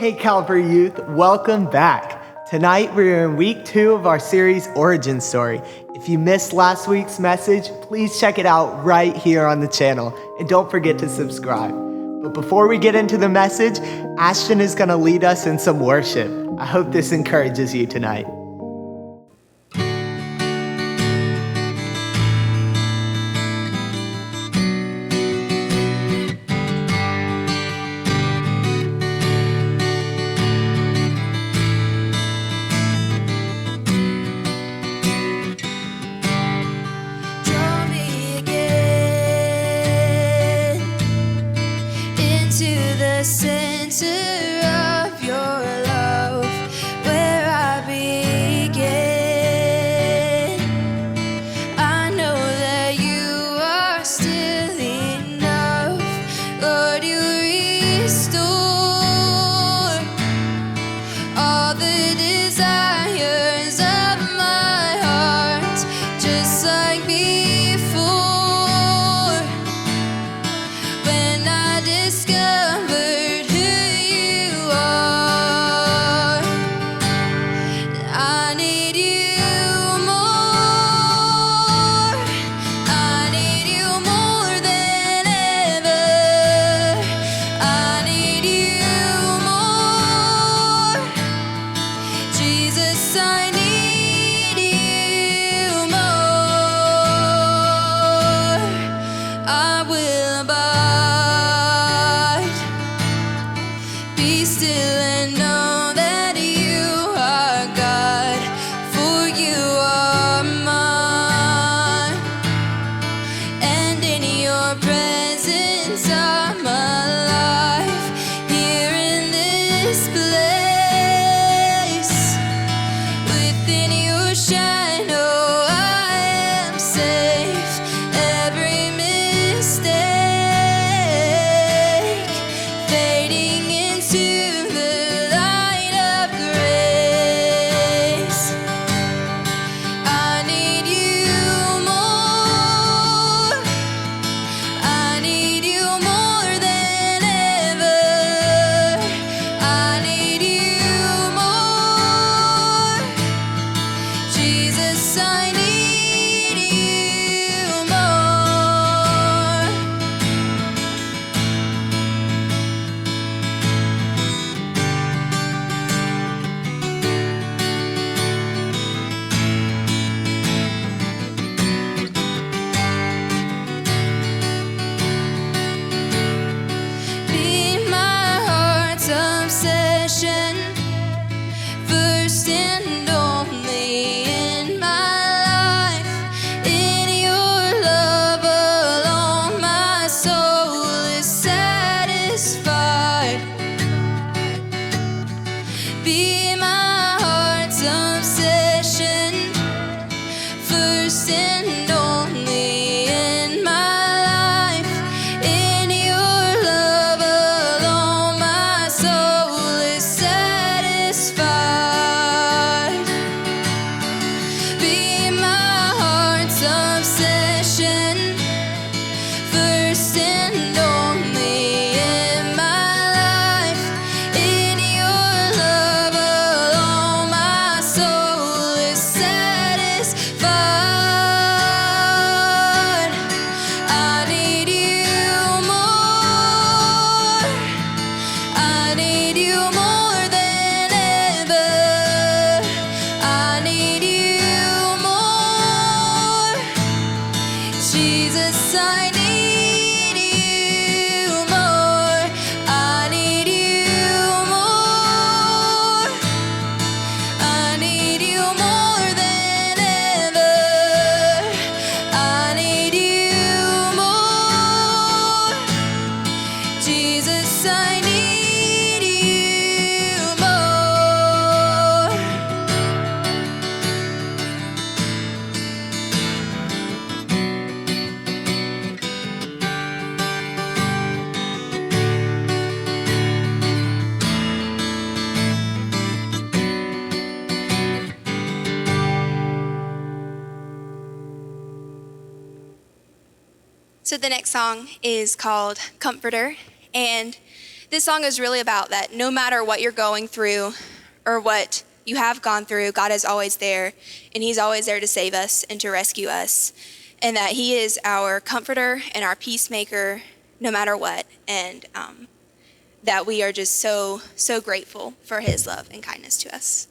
Hey Calvary Youth, welcome back. Tonight we're in week 2 of our series Origin Story. If you missed last week's message, please check it out right here on the channel and don't forget to subscribe. But before we get into the message, Ashton is going to lead us in some worship. I hope this encourages you tonight. So the next song is called Comforter, and This song is really about that no matter what you're going through or what you have gone through, God is always there, and he's always there to save us and to rescue us, and that he is our comforter and our peacemaker no matter what, and that we are just so grateful for his love and kindness to us.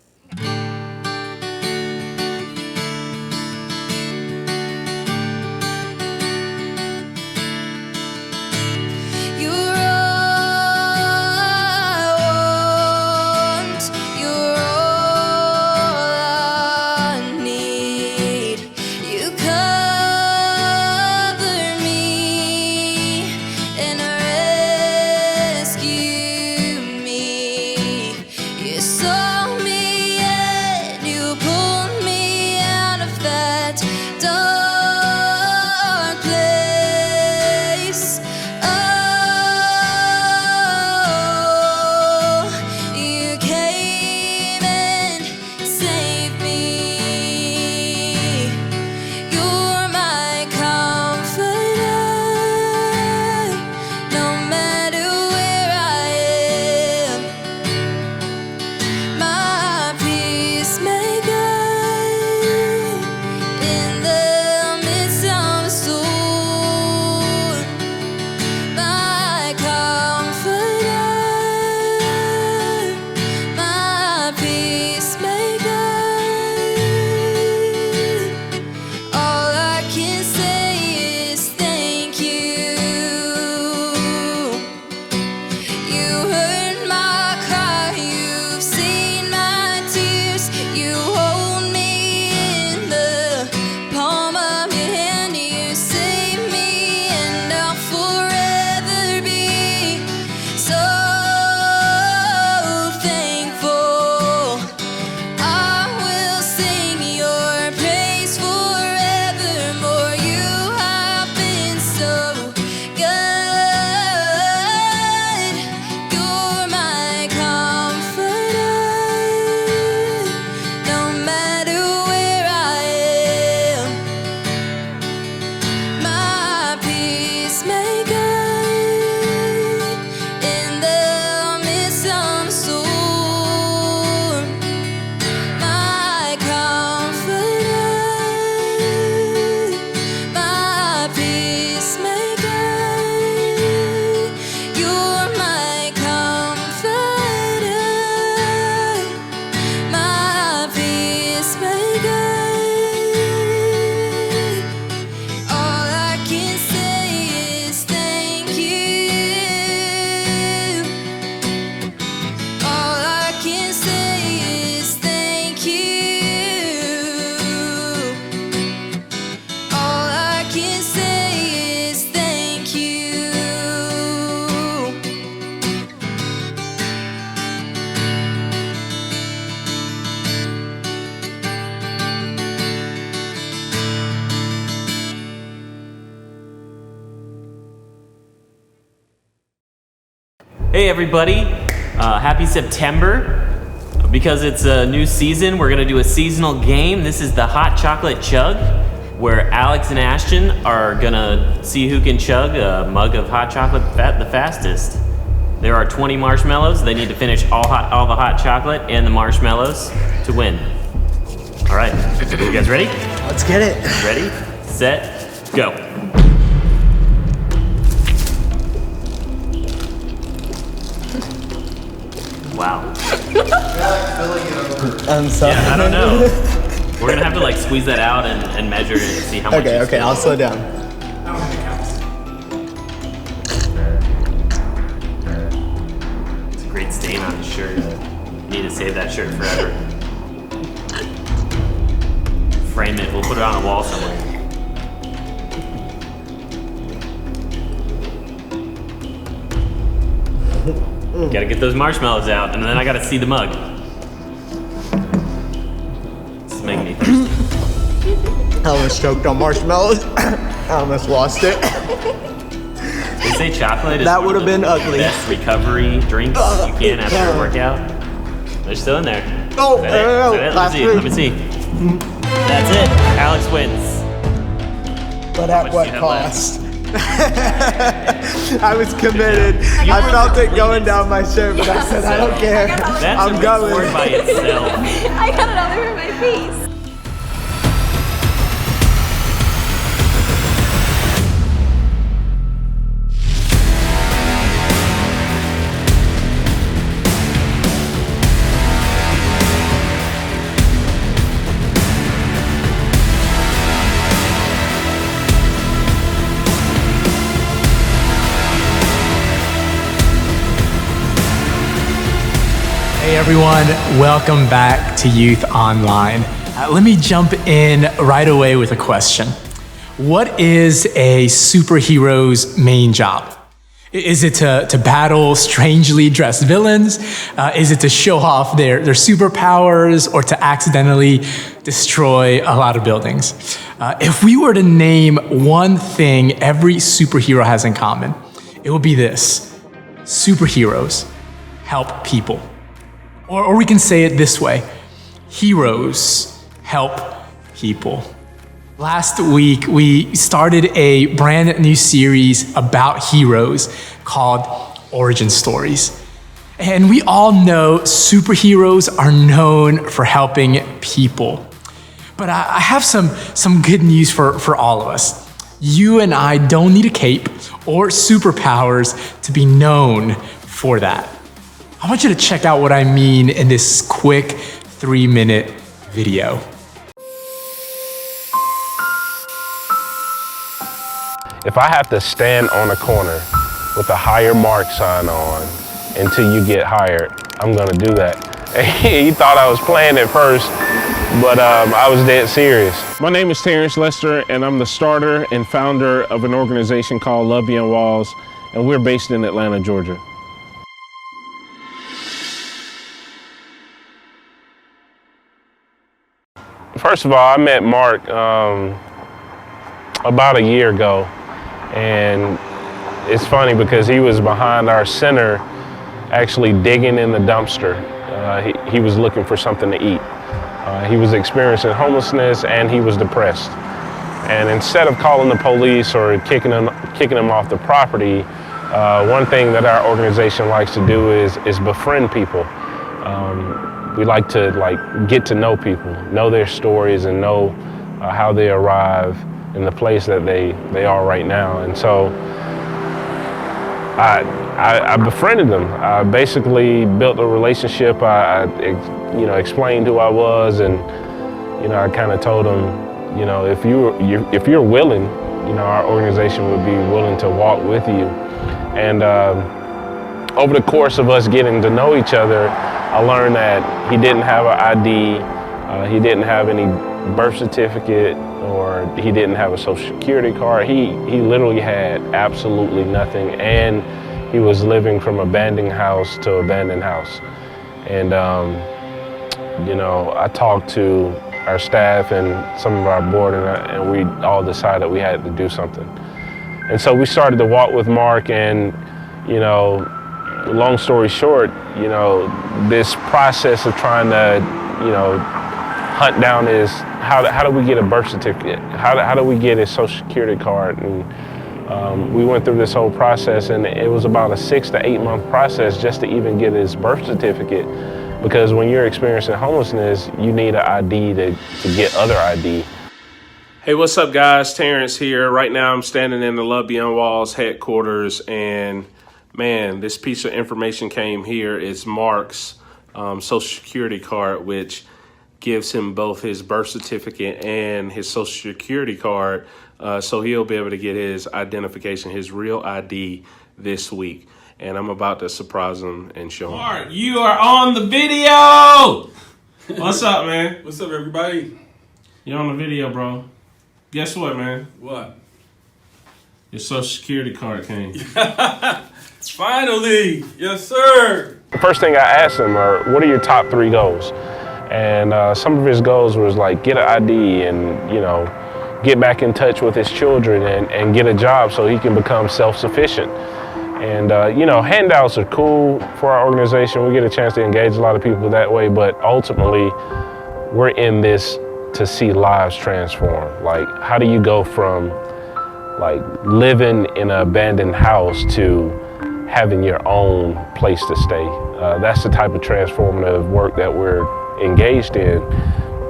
Hey everybody, happy September. Because it's a new season, we're gonna do a seasonal game. This is the Hot Chocolate Chug, where Alex and Ashton are gonna see who can chug a mug of hot chocolate the fastest. There are 20 marshmallows. They need to finish all the hot chocolate and the marshmallows to win. All right, you guys ready? Let's get it. Ready, set, go. Wow. I'm sorry. Yeah, I don't know. We're gonna have to like squeeze that out and measure it and see how much. Okay, I'll slow down. I don't think it counts. It's a great stain on his shirt. Need to save that shirt forever. Frame it. We'll put it on a wall somewhere. Gotta get those marshmallows out, and then I gotta see the mug. This is making me thirsty. I almost choked on marshmallows. I almost lost it. They say chocolate is That one would of have the been ugly. best recovery drinks you can after a workout. They're still in there. Oh, Is that it? Is that it? last Let me see. That's it. Alex wins. But How at much what do you have cost? I was committed. I felt it going down my shirt, but I said, I don't care. That's I'm a going. reward by itself. I got it all over my face. Hey everyone, welcome back to Youth Online. Let me jump in right away with a question. What is a superhero's main job? Is it to battle strangely dressed villains? Is it to show off their superpowers or to accidentally destroy a lot of buildings? If we were to name one thing every superhero has in common, it would be this: superheroes help people. Or we can say it this way: heroes help people. Last week, we started a brand new series about heroes called Origin Stories. And we all know superheroes are known for helping people. But I have some good news for all of us. You and I don't need a cape or superpowers to be known for that. I want you to check out what I mean in this quick 3-minute video. If I have to stand on a corner with a hire mark sign on until you get hired, I'm gonna do that. He thought I was playing at first, but I was dead serious. My name is Terrence Lester, and I'm the starter and founder of an organization called Love Beyond Walls, and we're based in Atlanta, Georgia. First of all, I met Mark about a year ago, and it's funny because he was behind our center actually digging in the dumpster. He was looking for something to eat. He was experiencing homelessness and he was depressed. And instead of calling the police or kicking him off the property, one thing that our organization likes to do is befriend people. We like to get to know people, know their stories, and know how they arrive in the place that they are right now. And so I befriended them. I basically built a relationship. I explained who I was, and I kind of told them, if you're willing, our organization would be willing to walk with you. And over the course of us getting to know each other, I learned that he didn't have an ID, he didn't have any birth certificate, or he didn't have a social security card. He literally had absolutely nothing, and he was living from abandoned house to abandoned house. And I talked to our staff and some of our board, and we all decided we had to do something. And so we started to walk with Mark, and long story short, this process of trying to, hunt down his, how do we get a birth certificate? How do we get his social security card? And we went through this whole process, and it was about a 6 to 8 month process just to even get his birth certificate. Because when you're experiencing homelessness, you need an ID to get other ID. Hey, what's up, guys? Terrence here. Right now, I'm standing in the Love Beyond Walls headquarters, and man, this piece of information came here. It's Mark's social security card, which gives him both his birth certificate and his social security card, so he'll be able to get his identification, his real ID, this week. And I'm about to surprise him and show him. Mark, you are on the video! What's up, man? What's up, everybody? You're on the video, bro. Guess what, man? What? Your social security card came. Finally! Yes, sir! The first thing I asked him are, what are your top 3 goals? And some of his goals was like, get an ID and, get back in touch with his children and get a job so he can become self-sufficient. And, handouts are cool for our organization. We get a chance to engage a lot of people that way, but ultimately, we're in this to see lives transform. Like, how do you go from like living in an abandoned house to having your own place to stay. That's the type of transformative work that we're engaged in.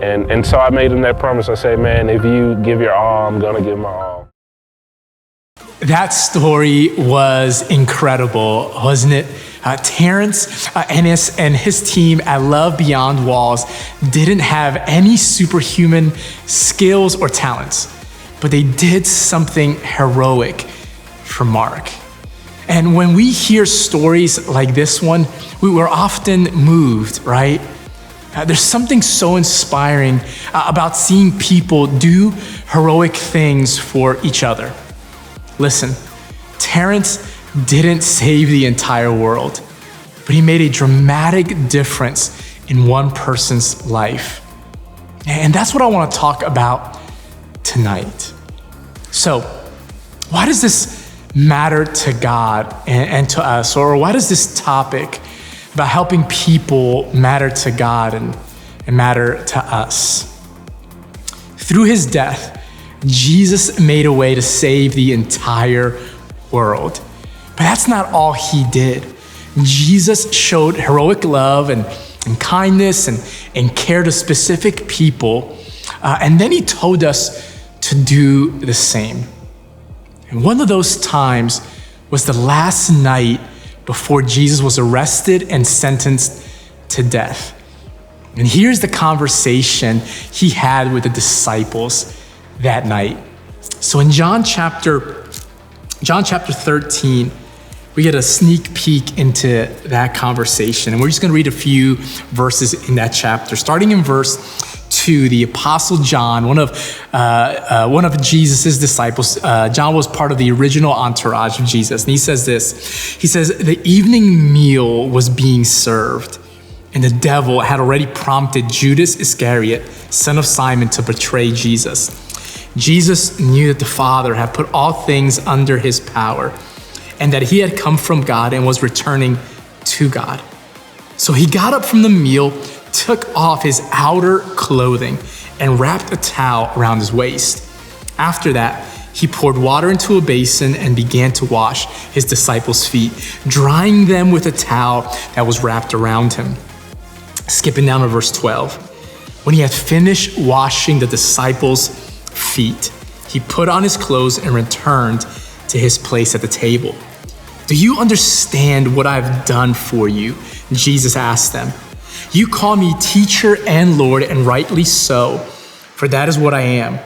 And so I made him that promise. I said, man, if you give your all, I'm gonna give my all. That story was incredible, wasn't it? Terrence Ennis and his team at Love Beyond Walls didn't have any superhuman skills or talents, but they did something heroic for Mark. And when we hear stories like this one, we were often moved, right? There's something so inspiring about seeing people do heroic things for each other. Listen, Terrence didn't save the entire world, but he made a dramatic difference in one person's life. And that's what I want to talk about tonight. So, why does this matter to God and to us? Or why does this topic about helping people matter to God and matter to us? Through his death, Jesus made a way to save the entire world. But that's not all he did. Jesus showed heroic love and kindness and care to specific people. And then he told us to do the same. And one of those times was the last night before Jesus was arrested and sentenced to death. And here's the conversation he had with the disciples that night. So in John chapter 13, we get a sneak peek into that conversation. And we're just gonna read a few verses in that chapter. Starting in verse 2, the Apostle John, one of Jesus' disciples, John was part of the original entourage of Jesus. And he says this, he says, the evening meal was being served, and the devil had already prompted Judas Iscariot, son of Simon, to betray Jesus. Jesus knew that the Father had put all things under his power, and that he had come from God and was returning to God. So he got up from the meal, took off his outer clothing, and wrapped a towel around his waist. After that, he poured water into a basin and began to wash his disciples' feet, drying them with a towel that was wrapped around him. Skipping down to verse 12. When he had finished washing the disciples' feet, he put on his clothes and returned to his place at the table. Do you understand what I've done for you? Jesus asked them. You call me teacher and Lord, and rightly so, for that is what I am.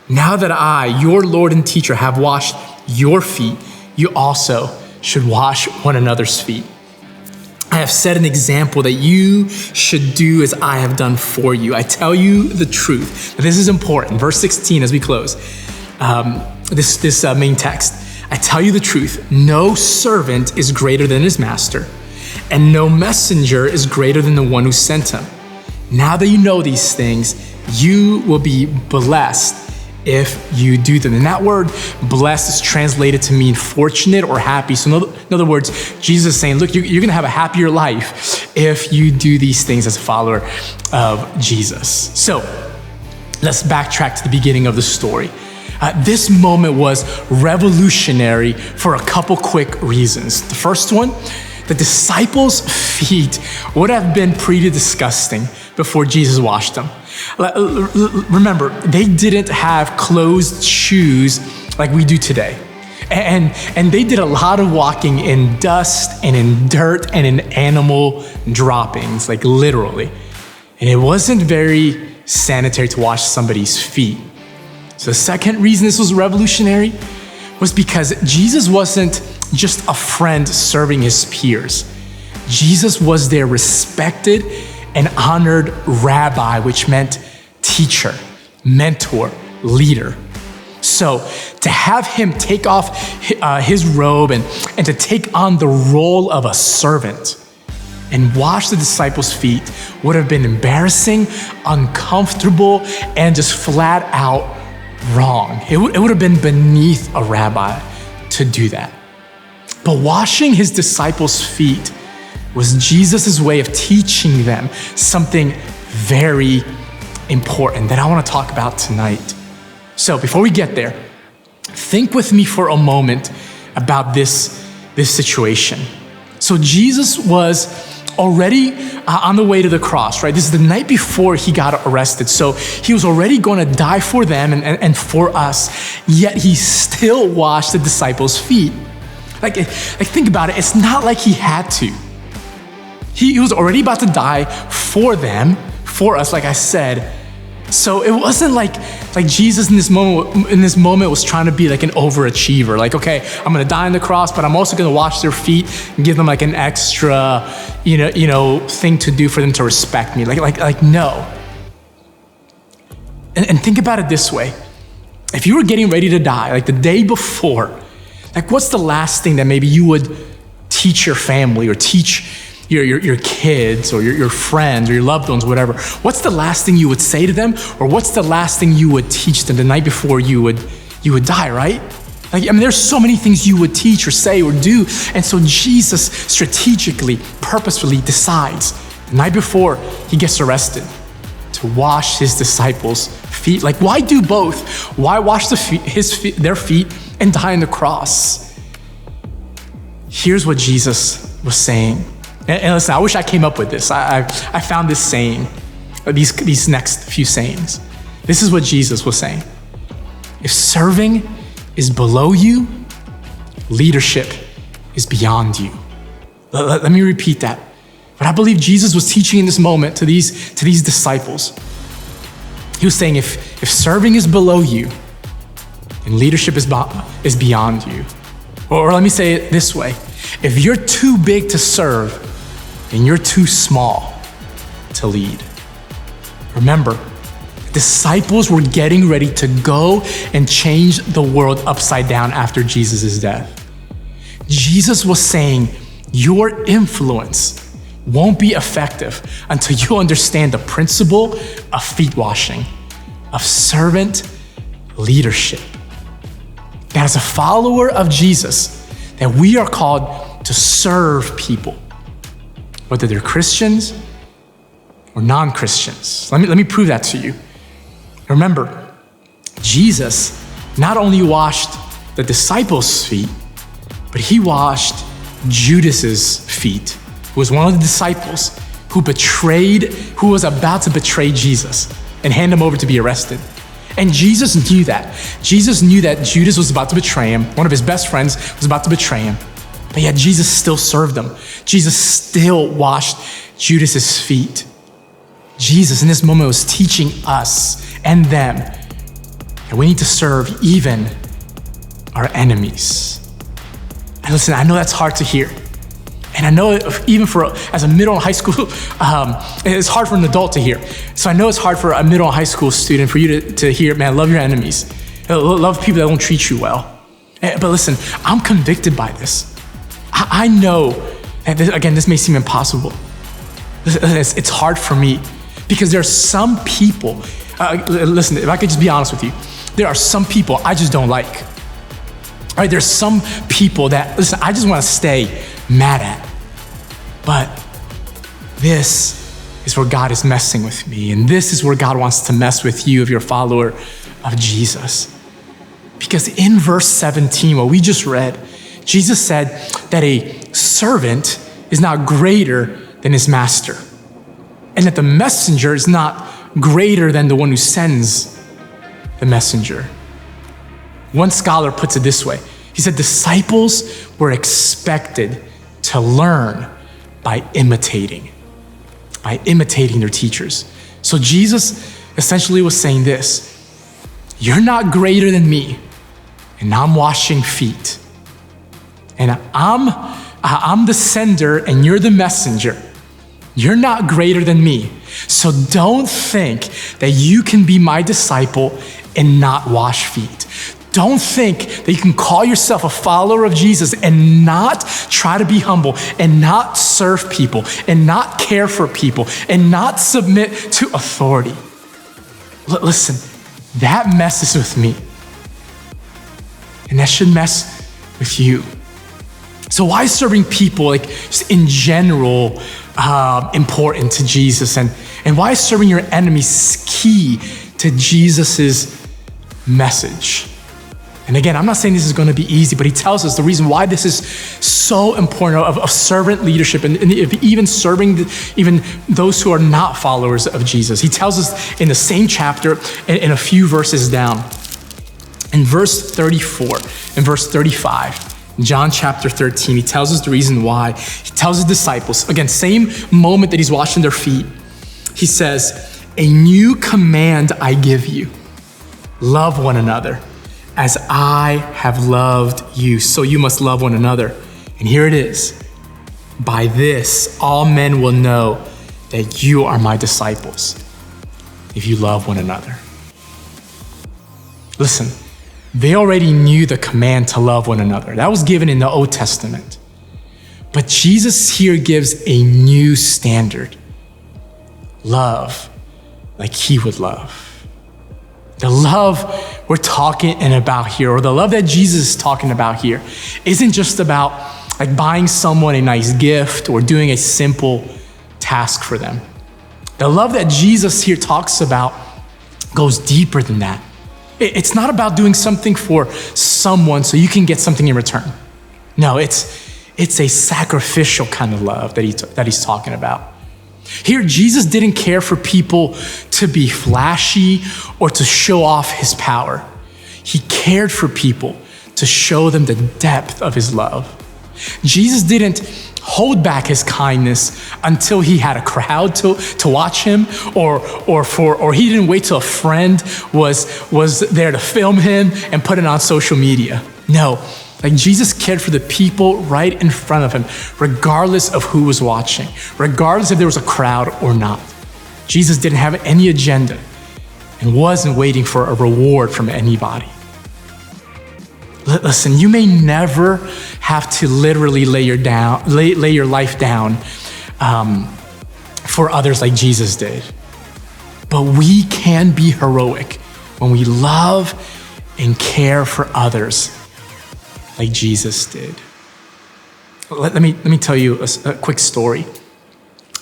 Now that I, your Lord and teacher, have washed your feet, you also should wash one another's feet. I have set an example that you should do as I have done for you. I tell you the truth. This is important. Verse 16 as we close this main text. I tell you the truth. No servant is greater than his master, and no messenger is greater than the one who sent him. Now that you know these things, you will be blessed if you do them. And that word blessed is translated to mean fortunate or happy. So in other words, Jesus is saying, look, you're gonna have a happier life if you do these things as a follower of Jesus. So let's backtrack to the beginning of the story. This moment was revolutionary for a couple quick reasons. The first one, the disciples' feet would have been pretty disgusting before Jesus washed them. Remember, they didn't have closed shoes like we do today. And they did a lot of walking in dust and in dirt and in animal droppings, like literally. And it wasn't very sanitary to wash somebody's feet. So the second reason this was revolutionary was because Jesus wasn't just a friend serving his peers. Jesus was their respected and honored rabbi, which meant teacher, mentor, leader. So to have him take off his robe and to take on the role of a servant and wash the disciples' feet would have been embarrassing, uncomfortable, and just flat out wrong. It would have been beneath a rabbi to do that. But washing his disciples' feet was Jesus' way of teaching them something very important that I want to talk about tonight. So before we get there, Think with me for a moment about this situation. So Jesus was already on the way to the cross, right? This is the night before he got arrested. So he was already going to die for them and for us, yet he still washed the disciples' feet. Like think about it. It's not like he had to. He was already about to die for them, for us, like I said. So it wasn't like Jesus in this moment was trying to be like an overachiever. Like, okay, I'm gonna die on the cross, but I'm also gonna wash their feet and give them like an extra, thing to do for them to respect me. Like no. And think about it this way: if you were getting ready to die, like the day before, like what's the last thing that maybe you would teach your family or teach your kids or your friends or your loved ones, whatever? What's the last thing you would say to them, or what's the last thing you would teach them the night before you would die, right? There's so many things you would teach or say or do. And so Jesus strategically, purposefully decides the night before he gets arrested to wash his disciples' feet. Like, why do both? Why wash their feet and die on the cross? Here's what Jesus was saying. And listen, I wish I came up with this. I found this saying, these next few sayings. This is what Jesus was saying. If serving is below you, leadership is beyond you. Let me repeat that. What I believe Jesus was teaching in this moment to these disciples. He was saying, if serving is below you, then leadership is beyond you. Or let me say it this way. If you're too big to serve, then you're too small to lead. Remember, disciples were getting ready to go and change the world upside down after Jesus' death. Jesus was saying, your influence won't be effective until you understand the principle of feet washing, of servant leadership. That as a follower of Jesus, that we are called to serve people, whether they're Christians or non-Christians. Let me prove that to you. Remember, Jesus not only washed the disciples' feet, but he washed Judas's feet, who was one of the disciples who was about to betray Jesus and hand him over to be arrested. And Jesus knew that. Jesus knew that Judas was about to betray him. One of his best friends was about to betray him. But yet Jesus still served them. Jesus still washed Judas's feet. Jesus in this moment was teaching us and them that we need to serve even our enemies. And listen, I know that's hard to hear. And I know even as a middle and high school, it's hard for an adult to hear. So I know it's hard for a middle and high school student for you to hear, man, love your enemies. Love people that don't treat you well. But listen, I'm convicted by this. I know, and this may seem impossible. It's hard for me because there are some people, listen, if I could just be honest with you, there are some people I just don't like. All right, there's some people that, listen, I just want to stay mad at. But this is where God is messing with me, and this is where God wants to mess with you if you're a follower of Jesus. Because in verse 17, what we just read, Jesus said that a servant is not greater than his master, and that the messenger is not greater than the one who sends the messenger. One scholar puts it this way. He said disciples were expected to learn by imitating their teachers. So Jesus essentially was saying this: you're not greater than me, and I'm washing feet. And I'm the sender and you're the messenger. You're not greater than me. So don't think that you can be my disciple and not wash feet. Don't think that you can call yourself a follower of Jesus and not try to be humble and not serve people and not care for people and not submit to authority. Listen, that messes with me. And that should mess with you. So why is serving people, like just in general, important to Jesus? And why is serving your enemies key to Jesus's message? And again, I'm not saying this is going to be easy, but he tells us the reason why this is so important of servant leadership and even serving even those who are not followers of Jesus. He tells us in the same chapter in a few verses down. In verse 34 and verse 35, John chapter 13, he tells us the reason why. He tells his disciples, again, same moment that he's washing their feet. He says, "A new command I give you, love one another. As I have loved you, so you must love one another." And here it is. "By this, all men will know that you are my disciples, if you love one another." Listen, they already knew the command to love one another. That was given in the Old Testament. But Jesus here gives a new standard. Love like he would love. The love we're talking about here, or the love that Jesus is talking about here, isn't just about like buying someone a nice gift or doing a simple task for them. The love that Jesus here talks about goes deeper than that. It's not about doing something for someone so you can get something in return. No, it's a sacrificial kind of love that he's talking about. Here, Jesus didn't care for people to be flashy or to show off his power. He cared for people to show them the depth of his love. Jesus didn't hold back his kindness until he had a crowd to watch him, or he didn't wait till a friend was there to film him and put it on social media. No, like Jesus cared for the people right in front of him, regardless of who was watching, regardless if there was a crowd or not. Jesus didn't have any agenda and wasn't waiting for a reward from anybody. Listen, you may never have to literally lay your life down for others like Jesus did. But we can be heroic when we love and care for others like Jesus did. Let me tell you a quick story.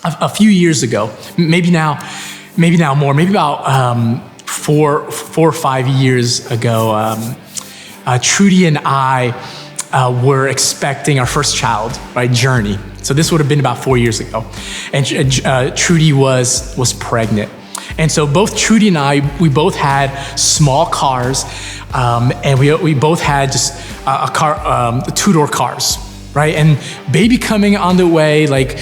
A few years ago, maybe now more, maybe about 4 or 5 years ago, Trudy and I were expecting our first child, right, Journey. So this would have been about 4 years ago. And Trudy was pregnant. And so both Trudy and I, we both had small cars, and we both had just a car, two-door cars, right? And baby coming on the way, like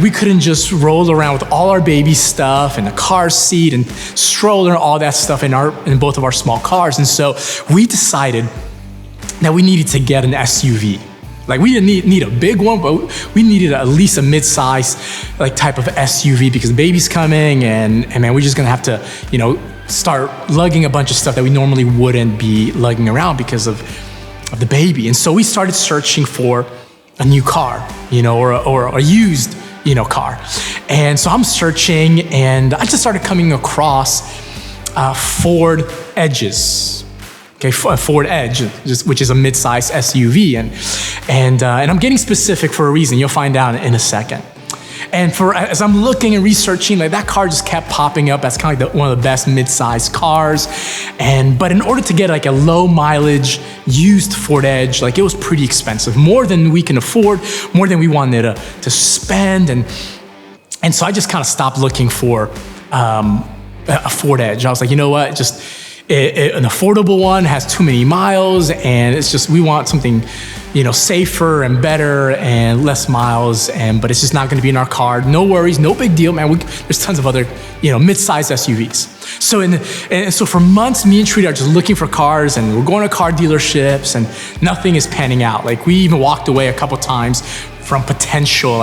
we couldn't just roll around with all our baby stuff and the car seat and stroller and all that stuff in both of our small cars. And so we decided that we needed to get an SUV. Like we didn't need a big one, but we needed at least a mid-size like type of SUV because the baby's coming and man, we're just gonna have to, start lugging a bunch of stuff that we normally wouldn't be lugging around because of the baby. And so we started searching for a new car, or a used, car. And so I'm searching and I just started coming across Ford Edges. Okay, Ford Edge, which is a mid-size SUV, and I'm getting specific for a reason. You'll find out in a second. And as I'm looking and researching, like that car just kept popping up as kind of like one of the best mid-size cars. But in order to get like a low mileage used Ford Edge, like it was pretty expensive, more than we can afford, more than we wanted to spend, and so I just kind of stopped looking for a Ford Edge. I was like, you know what, an affordable one has too many miles, and it's just, we want something, safer and better and less miles, but it's just not gonna be in our car. No worries, no big deal, man. There's tons of other, mid-sized SUVs. So for months, me and Trudy are just looking for cars, and we're going to car dealerships, and nothing is panning out. Like we even walked away a couple times from potential,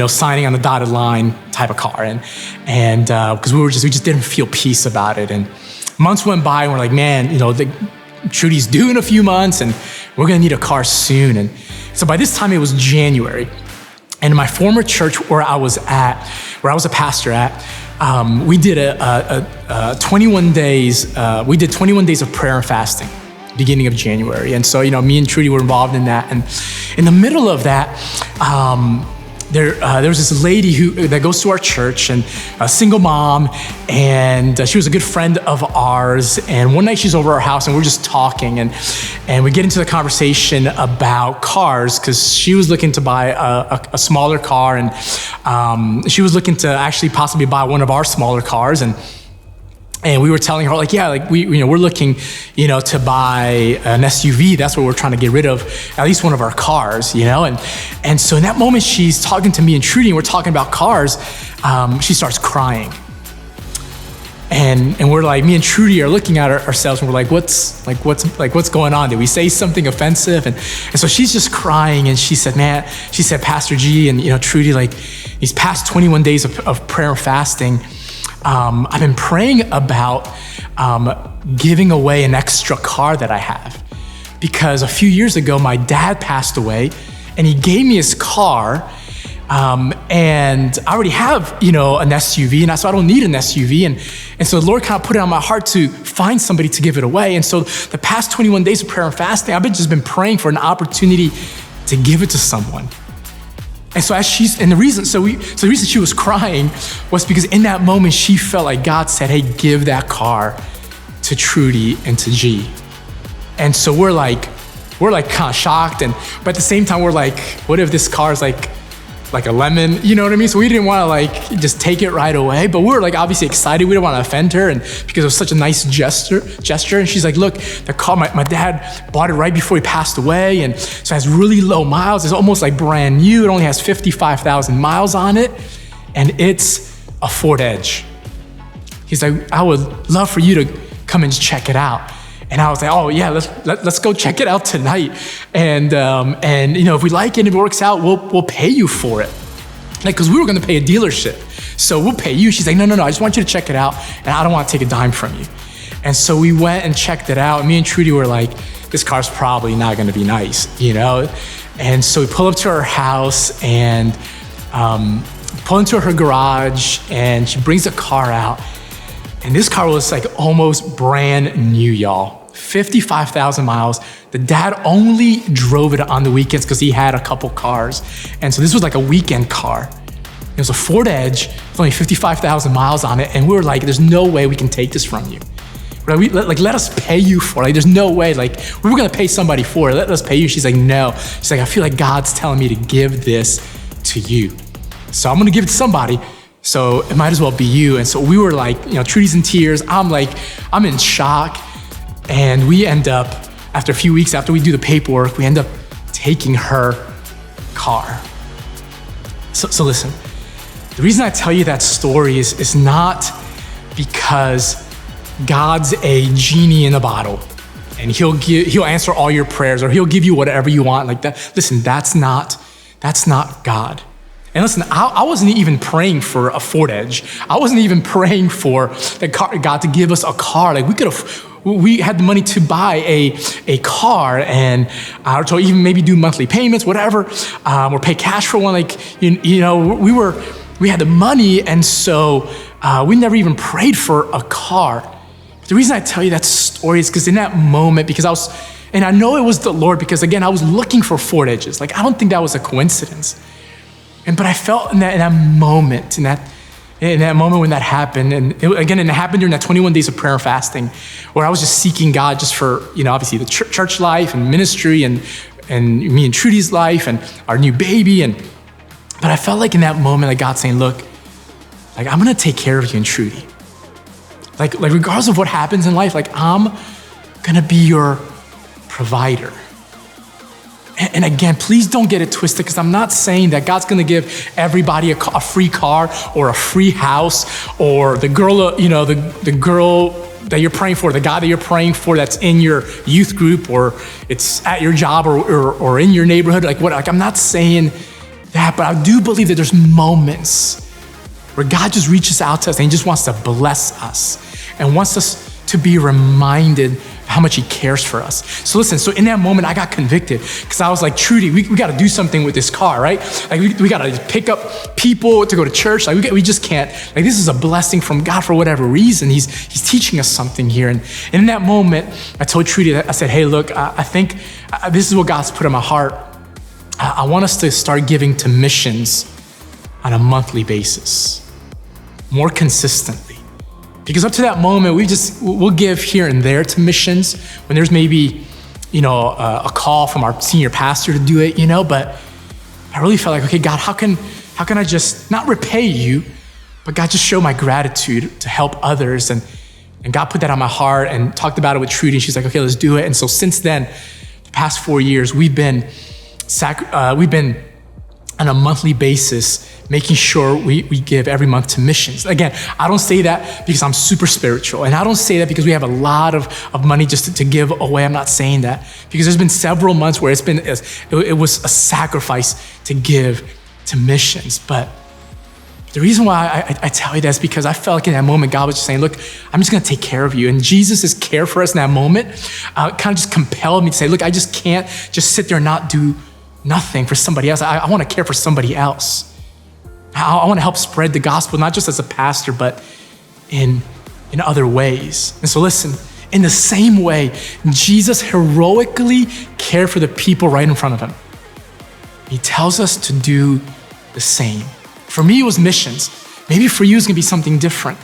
signing on the dotted line type of car, and because we just didn't feel peace about it. And months went by, and we're like, man, Trudy's due in a few months, and we're gonna need a car soon. And so by this time, it was January, and in my former church where I was a pastor at, we did 21 days. We did 21 days of prayer and fasting, beginning of January. And so, me and Trudy were involved in that. And in the middle of that, there was this lady that goes to our church, and a single mom, and she was a good friend of ours. And one night she's over our house, and we're just talking, and we get into the conversation about cars, because she was looking to buy a smaller car, and she was looking to actually possibly buy one of our smaller cars, and we were telling her, like, yeah, like we're looking, to buy an SUV. That's what we're trying to get rid of, at least one of our cars, And so in that moment, she's talking to me and Trudy, and we're talking about cars. She starts crying, and we're like, me and Trudy are looking at ourselves, and we're like, what's going on? Did we say something offensive? And so she's just crying, and she said, Pastor G, and Trudy, like, these past 21 days of prayer and fasting, I've been praying about giving away an extra car that I have, because a few years ago, my dad passed away, and he gave me his car, and I already have, an SUV, and so I don't need an SUV, and so the Lord kind of put it on my heart to find somebody to give it away. And so the past 21 days of prayer and fasting, I've just been praying for an opportunity to give it to someone. And so the reason she was crying was because in that moment she felt like God said, hey, give that car to Trudy and to G. And so we're like kind of shocked, but at the same time we're like, what if this car is like a lemon, you know what I mean? So we didn't want to just take it right away, but we were obviously excited. We didn't want to offend her, and because it was such a nice gesture. And she's like, look, the car, my dad bought it right before he passed away, and so it has really low miles. It's almost like brand new. It only has 55,000 miles on it, and it's a Ford Edge. He's like, I would love for you to come and check it out. And I was like, oh yeah, let's go check it out tonight. And if we like it and it works out, we'll pay you for it. Because we were gonna pay a dealership. So we'll pay you. She's like, no, I just want you to check it out, and I don't want to take a dime from you. And so we went and checked it out. Me and Trudy were like, this car's probably not gonna be nice, And so we pull up to her house and pull into her garage, and she brings the car out. And this car was almost brand new, y'all. 55,000 miles. The dad only drove it on the weekends because he had a couple cars. And so this was like a weekend car. It was a Ford Edge with only 55,000 miles on it. And we were like, there's no way we can take this from you. Right? Let us pay you for it. There's no way. We were going to pay somebody for it. Let us pay you. She's like, no. She's like, I feel like God's telling me to give this to you. So I'm going to give it to somebody. So it might as well be you. And so we were like, Trudy's in tears. I'm in shock. And we end up, after a few weeks after we do the paperwork, we end up taking her car. So listen, the reason I tell you that story is not because God's a genie in a bottle and he'll answer all your prayers, or he'll give you whatever you want like that. Listen, that's not God. And listen, I wasn't even praying for a Ford Edge. I wasn't even praying for God to give us a car. We had the money to buy a car, and to even maybe do monthly payments, whatever, or pay cash for one. We had the money, and so we never even prayed for a car. But the reason I tell you that story is because in that moment, and I know it was the Lord, because again, I was looking for Ford Edges. I don't think that was a coincidence. But I felt in that moment, in that moment when that happened, and it happened during that 21 days of prayer and fasting, where I was just seeking God just for, obviously the church life and ministry and me and Trudy's life and our new baby. But I felt like in that moment, God saying, look, I'm gonna take care of you and Trudy. Regardless of what happens in life, I'm gonna be your provider. And again, please don't get it twisted, because I'm not saying that God's gonna give everybody a free car or a free house, or the girl, the girl that you're praying for, the guy that you're praying for that's in your youth group, or it's at your job, or in your neighborhood. I'm not saying that, but I do believe that there's moments where God just reaches out to us and he just wants to bless us and wants us to be reminded how much he cares for us. So listen, so in that moment, I got convicted, because I was like, Trudy, we got to do something with this car, right? We got to pick up people to go to church. We just can't, this is a blessing from God for whatever reason. He's teaching us something here. And in that moment, I told Trudy, I said, hey, look, I think this is what God's put in my heart. I want us to start giving to missions on a monthly basis, more consistently. Because up to that moment, we'll give here and there to missions when there's maybe, a call from our senior pastor to do it, but I really felt like, okay, God, how can I just not repay you, but God, just show my gratitude to help others. And God put that on my heart and talked about it with Trudy. And she's like, okay, let's do it. And so since then, the past 4 years, we've been on a monthly basis, making sure we give every month to missions. Again, I don't say that because I'm super spiritual. And I don't say that because we have a lot of money just to give away. I'm not saying that. Because there's been several months where it was a sacrifice to give to missions. But the reason why I tell you that is because I felt like in that moment, God was just saying, look, I'm just gonna take care of you. And Jesus' care for us in that moment kind of just compelled me to say, look, I just can't just sit there and not do nothing for somebody else. I wanna care for somebody else. I wanna help spread the gospel, not just as a pastor, but in other ways. And so listen, in the same way, Jesus heroically cared for the people right in front of him. He tells us to do the same. For me, it was missions. Maybe for you, it's gonna be something different.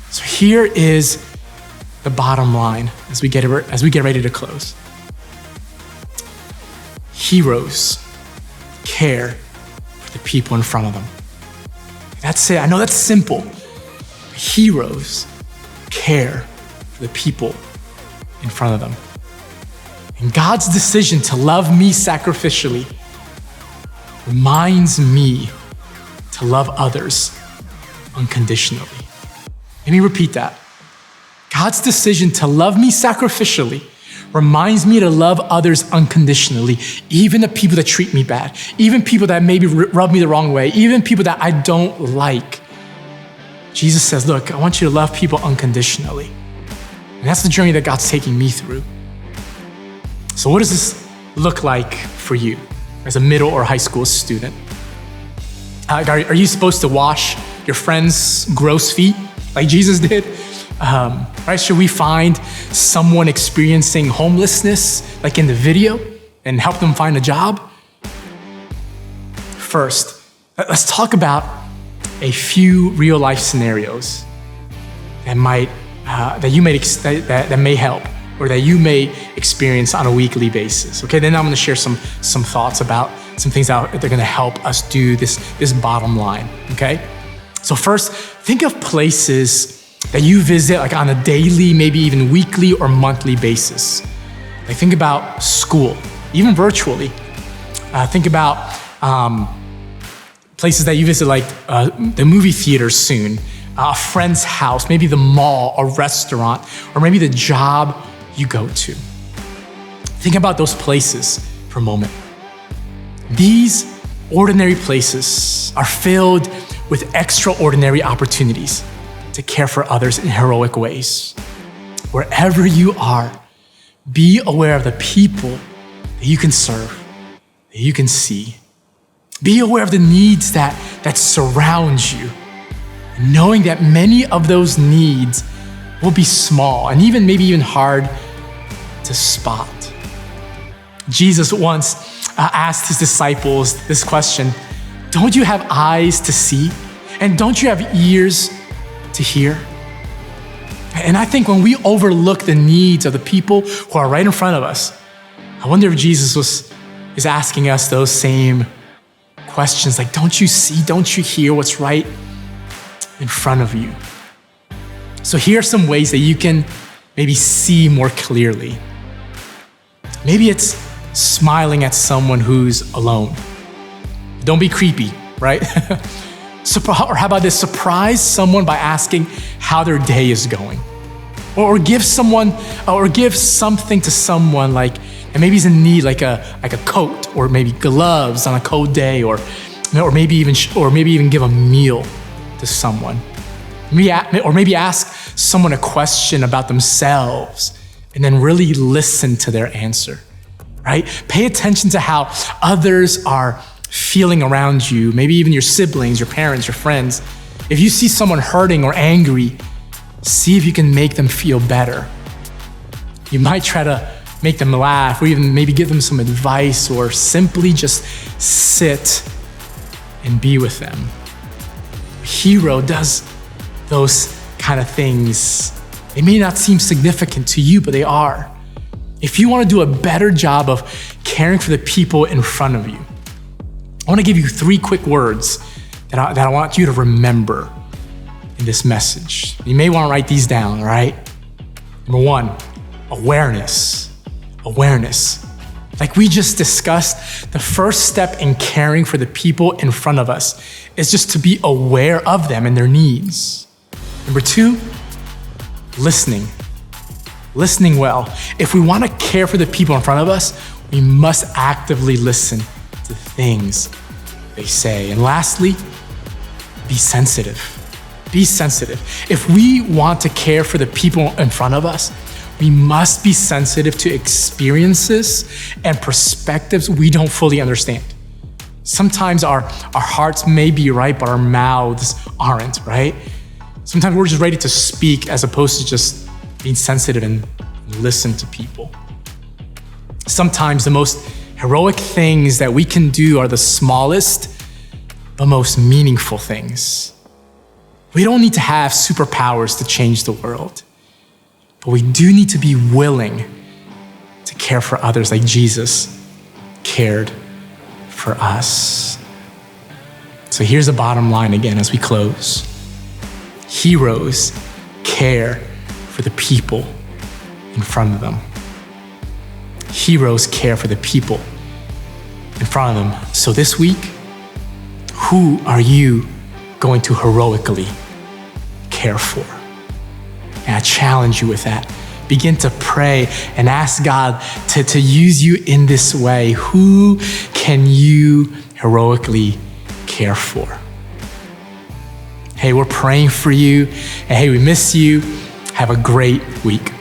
So here is the bottom line as we get ready to close. Heroes care for the people in front of them. That's it. I know that's simple. Heroes care for the people in front of them. And God's decision to love me sacrificially reminds me to love others unconditionally. Let me repeat that. God's decision to love me sacrificially reminds me to love others unconditionally, even the people that treat me bad, even people that maybe rub me the wrong way, even people that I don't like. Jesus says, look, I want you to love people unconditionally. And that's the journey that God's taking me through. So what does this look like for you as a middle or high school student? Are you supposed to wash your friend's gross feet like Jesus did? Right? Should we find someone experiencing homelessness like in the video and help them find a job? First, let's talk about a few real life scenarios that may help or that you may experience on a weekly basis. Okay, then I'm gonna share some thoughts about some things that are gonna help us do this bottom line, okay? So first, think of places that you visit like on a daily, maybe even weekly or monthly basis. Like think about school, even virtually. Think about places that you visit like the movie theater soon, a friend's house, maybe the mall, a restaurant, or maybe the job you go to. Think about those places for a moment. These ordinary places are filled with extraordinary opportunities to care for others in heroic ways. Wherever you are, be aware of the people that you can serve, that you can see. Be aware of the needs that surround you, knowing that many of those needs will be small and maybe even hard to spot. Jesus once asked his disciples this question, don't you have eyes to see? And don't you have ears to hear? And I think when we overlook the needs of the people who are right in front of us, I wonder if Jesus is asking us those same questions like, don't you see, don't you hear what's right in front of you? So here are some ways that you can maybe see more clearly. Maybe it's smiling at someone who's alone. Don't be creepy, right? Or how about this? Surprise someone by asking how their day is going. Or give something to someone like, and maybe he's in need like a coat or maybe gloves on a cold day, or maybe even give a meal to someone. Or maybe ask someone a question about themselves and then really listen to their answer, right? Pay attention to how others are feeling around you, maybe even your siblings, your parents, your friends. If you see someone hurting or angry, see if you can make them feel better. You might try to make them laugh or even maybe give them some advice or simply just sit and be with them. A hero does those kind of things. They may not seem significant to you, but they are. If you want to do a better job of caring for the people in front of you, I want to give you 3 quick words that I want you to remember in this message. You may want to write these down, all right? Number 1, awareness. Awareness. Like we just discussed, the first step in caring for the people in front of us is just to be aware of them and their needs. Number 2, listening. Listening well. If we want to care for the people in front of us, we must actively listen to things they say. And lastly, be sensitive. Be sensitive. If we want to care for the people in front of us, we must be sensitive to experiences and perspectives we don't fully understand. Sometimes our hearts may be right, but our mouths aren't, right? Sometimes we're just ready to speak as opposed to just being sensitive and listen to people. Sometimes the most heroic things that we can do are the smallest, but most meaningful things. We don't need to have superpowers to change the world, but we do need to be willing to care for others like Jesus cared for us. So here's the bottom line again as we close. Heroes care for the people in front of them. Heroes care for the people in front of them. So this week, who are you going to heroically care for? And I challenge you with that. Begin to pray and ask God to use you in this way. Who can you heroically care for? Hey, we're praying for you. And hey, we miss you. Have a great week.